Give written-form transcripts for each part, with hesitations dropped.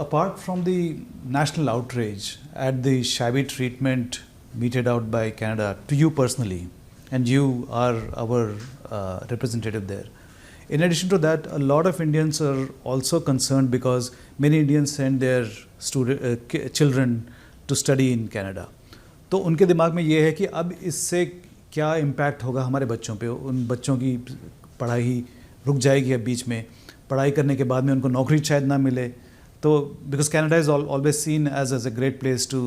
Apart from the national outrage at the shabby treatment meted out by Canada to you personally, and you are our representative there. In addition to that, a lot of Indians are also concerned because many Indians send their children to study in Canada. तो उनके दिमाग में ये है कि अब इससे क्या इम्पैक्ट होगा हमारे बच्चों पे, उन बच्चों की पढ़ाई रुक जाएगी अब बीच में, पढ़ाई करने के बाद में उनको नौकरी शायद ना मिले. तो because Canada is always seen as a great place to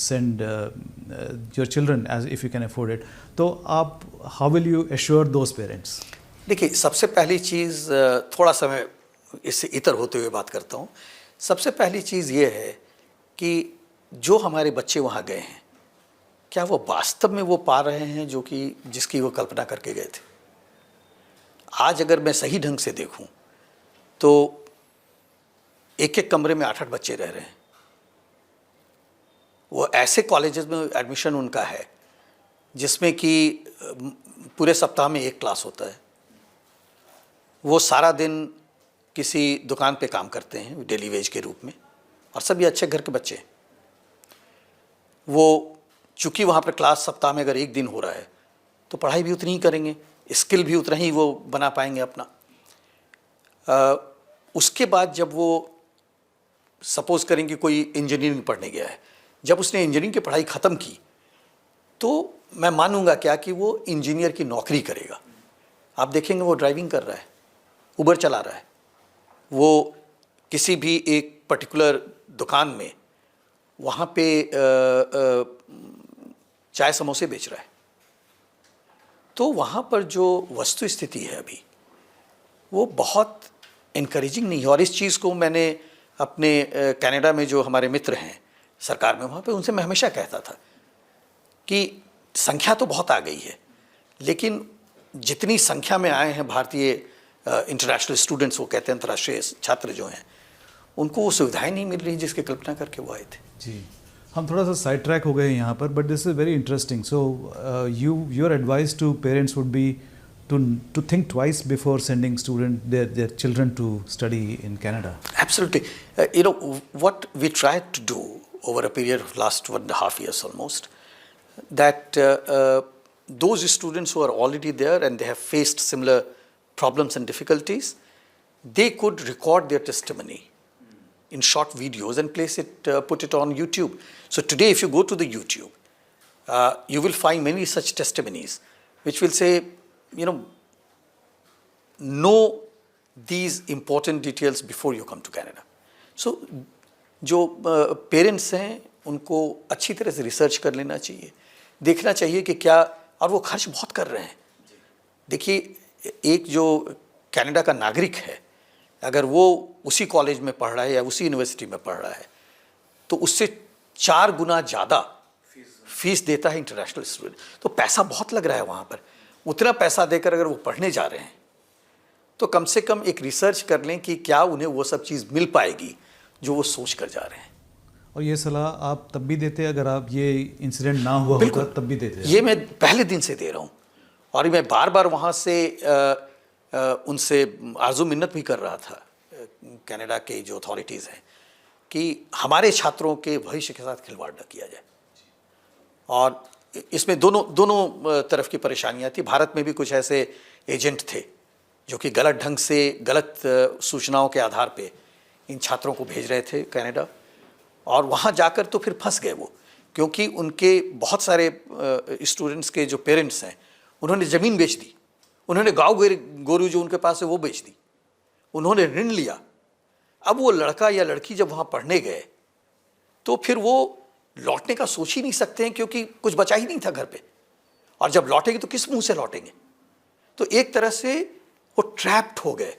send your children as if you can afford it. तो आप how will you assure those parents? देखिए, सबसे पहली चीज़, थोड़ा सा मैं इससे इतर होते हुए बात करता हूँ. सबसे पहली चीज़ ये है कि जो हमारे बच्चे वहाँ गए हैं, क्या वो वास्तव में वो पा रहे हैं जो कि जिसकी वो कल्पना करके गए थे? आज अगर मैं सही ढंग से देखूं तो एक एक कमरे में 8-8 बच्चे रह रहे हैं. वो ऐसे कॉलेजेस में एडमिशन उनका है जिसमें कि पूरे सप्ताह में एक क्लास होता है. वो सारा दिन किसी दुकान पे काम करते हैं डेली वेज के रूप में, और सभी अच्छे घर के बच्चे हैं. वो चूँकि वहाँ पर क्लास सप्ताह में अगर एक दिन हो रहा है तो पढ़ाई भी उतनी ही करेंगे, स्किल भी उतना ही वो बना पाएंगे अपना. उसके बाद जब वो सपोज़ करें कि कोई इंजीनियरिंग पढ़ने गया है, जब उसने इंजीनियरिंग की पढ़ाई ख़त्म की तो मैं मानूंगा क्या कि वो इंजीनियर की नौकरी करेगा. आप देखेंगे वो ड्राइविंग कर रहा है, उबर चला रहा है, वो किसी भी एक पर्टिकुलर दुकान में वहाँ पे चाय समोसे बेच रहा है. तो वहाँ पर जो वस्तु स्थिति है अभी वो बहुत इनकरेजिंग नहीं है. और इस चीज़ को मैंने अपने कनाडा में जो हमारे मित्र हैं सरकार में, वहाँ पे उनसे मैं हमेशा कहता था कि संख्या तो बहुत आ गई है, लेकिन जितनी संख्या में आए हैं भारतीय इंटरनेशनल स्टूडेंट्स, वो कहते हैं अंतर्राष्ट्रीय छात्र जो हैं, उनको वो सुविधाएं नहीं मिल रही जिसकी कल्पना करके वो आए थे. जी, हम थोड़ा सा साइड ट्रैक हो गए यहाँ पर, but this is very interesting. So your advice to parents would be to think twice before sending their children to study in Canada. Absolutely. What we tried to do over a period of last 1.5 years almost, that those students who are already there and they have faced similar problems and difficulties, they could record their testimony in short videos and put it on YouTube. So today if you go to the YouTube, you will find many such testimonies which will say, know these important details before you come to Canada. So जो parents हैं उनको अच्छी तरह से research कर लेना चाहिए, देखना चाहिए कि क्या, और वो खर्च बहुत कर रहे हैं. देखिए, एक जो कनाडा का नागरिक है, अगर वो उसी कॉलेज में पढ़ रहा है या उसी यूनिवर्सिटी में पढ़ रहा है तो उससे 4 गुना ज़्यादा फीस देता है इंटरनेशनल स्टूडेंट. तो पैसा बहुत लग रहा है वहाँ पर. उतना पैसा देकर अगर वो पढ़ने जा रहे हैं तो कम से कम एक रिसर्च कर लें कि क्या उन्हें वो सब चीज़ मिल पाएगी जो वो सोच कर जा रहे हैं. और ये सलाह आप तब भी देते, अगर आप ये इंसिडेंट ना हुआ होता तब भी देते? ये मैं पहले दिन से दे रहा हूँ, और मैं बार बार वहाँ से उनसे आर्जू मिन्नत भी कर रहा था कनाडा के जो अथॉरिटीज़ हैं कि हमारे छात्रों के भविष्य के साथ खिलवाड़ न किया जाए. और इसमें दोनों तरफ की परेशानियाँ थी. भारत में भी कुछ ऐसे एजेंट थे जो कि गलत ढंग से, गलत सूचनाओं के आधार पे इन छात्रों को भेज रहे थे कनाडा, और वहाँ जाकर तो फिर फंस गए वो, क्योंकि उनके बहुत सारे स्टूडेंट्स के जो पेरेंट्स हैं उन्होंने ज़मीन बेच दी, उन्होंने गाँव गोरू जो उनके पास है वो बेच दी, उन्होंने ऋण लिया. अब वो लड़का या लड़की जब वहाँ पढ़ने गए तो फिर वो लौटने का सोच ही नहीं सकते हैं, क्योंकि कुछ बचा ही नहीं था घर पे, और जब लौटेंगे तो किस मुंह से लौटेंगे. तो एक तरह से वो ट्रैप्ड हो गए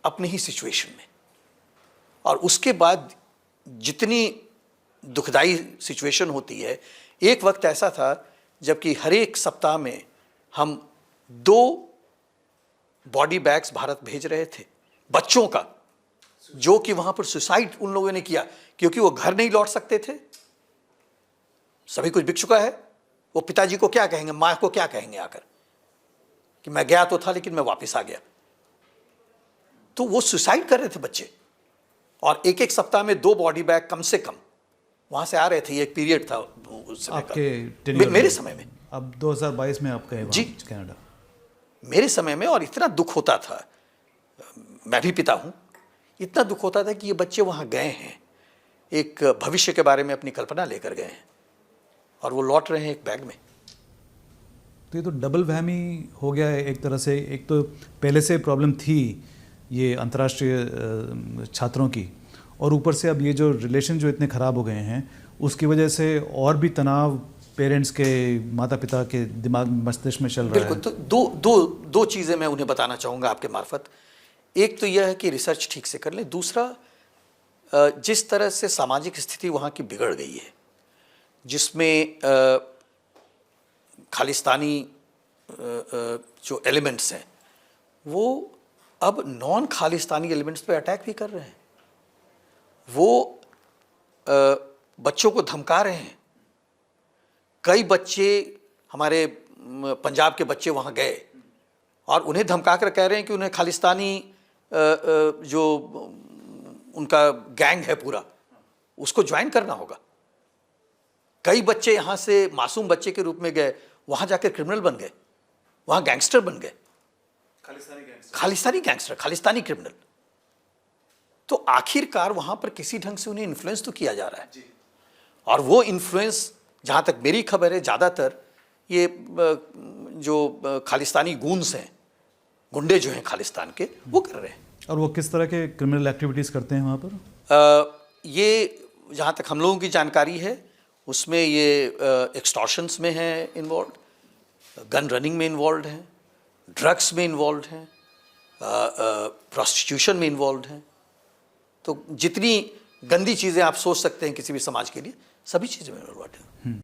अपनी ही सिचुएशन में. और उसके बाद जितनी दुखदाई सिचुएशन होती है, एक वक्त ऐसा था जबकि हर एक सप्ताह में हम 2 बॉडी बैग्स भारत भेज रहे थे बच्चों का, जो कि वहाँ पर सुसाइड उन लोगों ने किया क्योंकि वो घर नहीं लौट सकते थे. सभी कुछ बिक चुका है. वो पिताजी को क्या कहेंगे, माँ को क्या कहेंगे आकर कि मैं गया तो था लेकिन मैं वापस आ गया. तो वो सुसाइड कर रहे थे बच्चे. और एक एक सप्ताह में 2 बॉडी बैग कम से कम वहाँ से आ रहे थे। ये एक पीरियड था उस समय आपके का। tenure मेरे में? समय में, अब 2022 में आप गए वहाँ जी। कनाडा। मेरे समय में, और इतना दुख होता था, मैं भी पिता हूँ, इतना दुख होता था कि ये बच्चे वहाँ गए हैं, एक भविष्य के बारे में अपनी कल्पना लेकर गए हैं, और वो लौट रहे हैं एक बैग में। तो ये तो डबल वहमी हो गया है एक तरह से। एक तो पहले से प्रॉब्लम थी ये अंतर्राष्ट्रीय छात्रों की, और ऊपर से अब ये जो रिलेशन जो इतने ख़राब हो गए हैं उसकी वजह से और भी तनाव पेरेंट्स के, माता पिता के दिमाग मस्तिष्क में चल रहा है। बिल्कुल। तो दो चीज़ें मैं उन्हें बताना चाहूँगा आपके मार्फत। एक तो यह है कि रिसर्च ठीक से कर लें। दूसरा, जिस तरह से सामाजिक स्थिति वहाँ की बिगड़ गई है, जिसमें खालिस्तानी जो एलिमेंट्स हैं वो अब नॉन खालिस्तानी एलिमेंट्स पे अटैक भी कर रहे हैं। वो बच्चों को धमका रहे हैं। कई बच्चे, हमारे पंजाब के बच्चे वहाँ गए और उन्हें धमका कर कह रहे हैं कि उन्हें खालिस्तानी जो उनका गैंग है पूरा, उसको ज्वाइन करना होगा। कई बच्चे यहाँ से मासूम बच्चे के रूप में गए, वहाँ जाकर क्रिमिनल बन गए, वहाँ गैंगस्टर बन गए, खालिस्तानी गैंगस्टर, खालिस्तानी क्रिमिनल। तो आखिरकार वहाँ पर किसी ढंग से उन्हें इन्फ्लुएंस तो किया जा रहा है, और वो इन्फ्लुएंस, जहाँ तक मेरी खबर है, ज़्यादातर ये जो खालिस्तानी गूंस हैं, गुंडे जो हैं खालिस्तान के, वो कर रहे हैं। और वो किस तरह के क्रिमिनल एक्टिविटीज़ करते हैं वहाँ पर? ये जहाँ तक हम लोगों की जानकारी है उसमें ये एक्सटॉर्शंस में हैं इन्वॉल्व, गन रनिंग में इन्वॉल्व हैं, ड्रग्स में इन्वॉल्व हैं, प्रोस्टिट्यूशन में इन्वॉल्व हैं। तो जितनी गंदी चीज़ें आप सोच सकते हैं किसी भी समाज के लिए, सभी चीज़ें में इन्वॉल्व हैं।